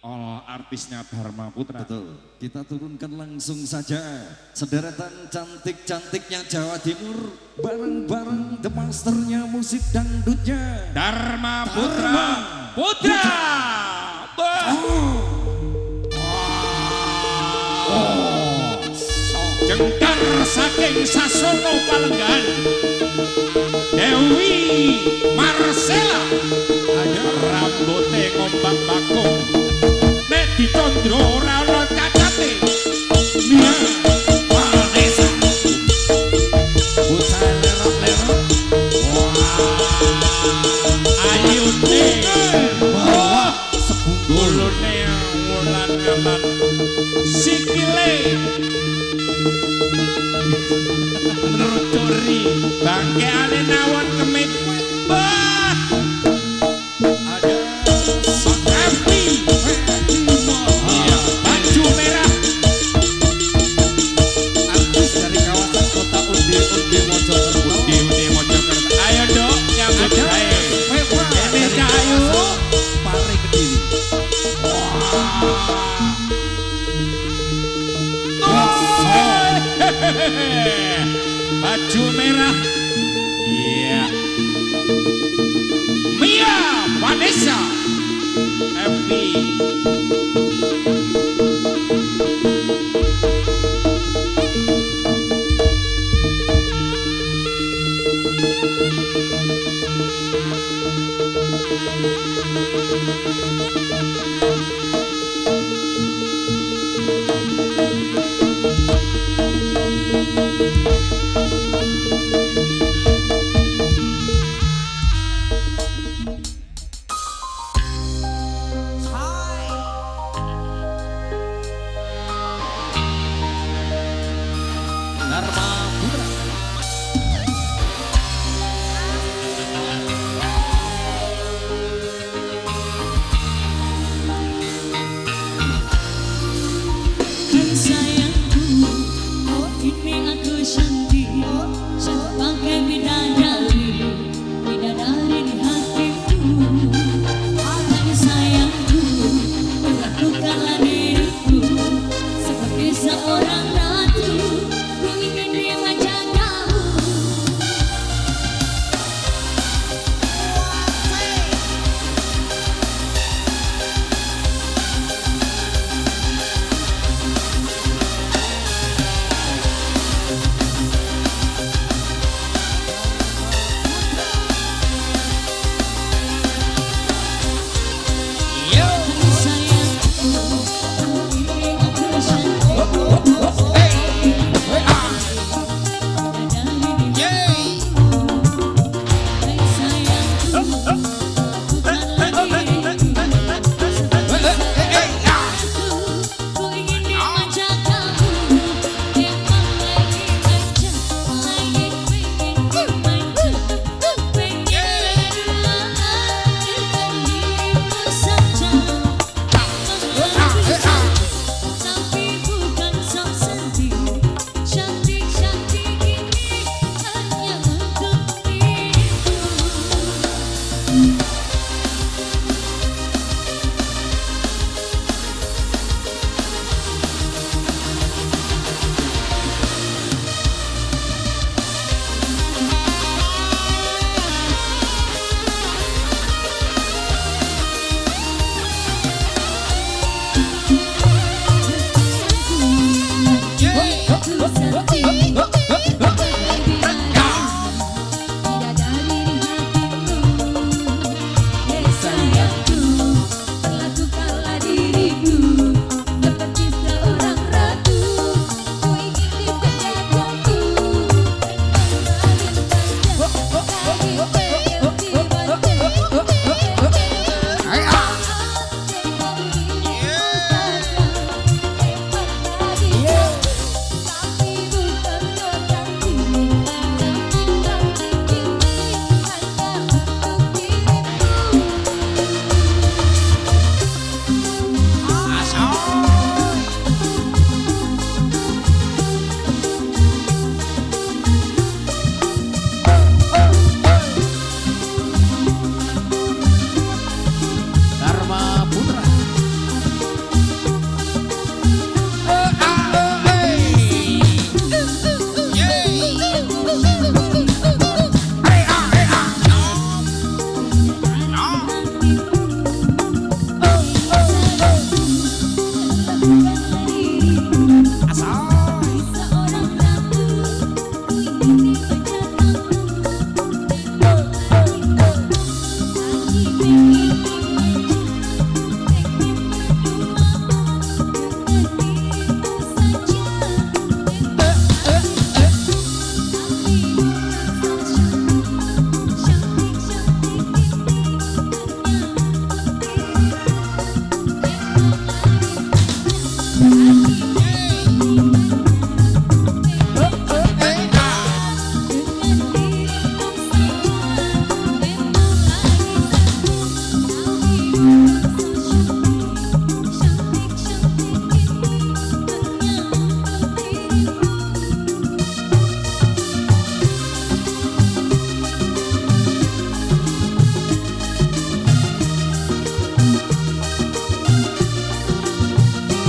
all artisnya Dharma Putra. Betul, kita turunkan langsung saja sederetan cantik-cantiknya Jawa Timur bareng-bareng The Masternya musik dangdutnya Dharma Putra. Putra. Jengkar saking Sasono Palenggan Dewi Marcella ada rambutnya ngombak bakung nek ditondro ora ono cacate Mia Vanessa bocah lerok-lerok ayu bawa sebunggulune wulan-wulan sikile menurut Cori bangkeane nawon kemit bah ada Sakti baju merah artis dari kawasan kota Undi Mojokerto ayo dok nyambut gawe ini Cahayu Pare Kediri baju merah iya Mia Vanessa Evi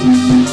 Mojokerto.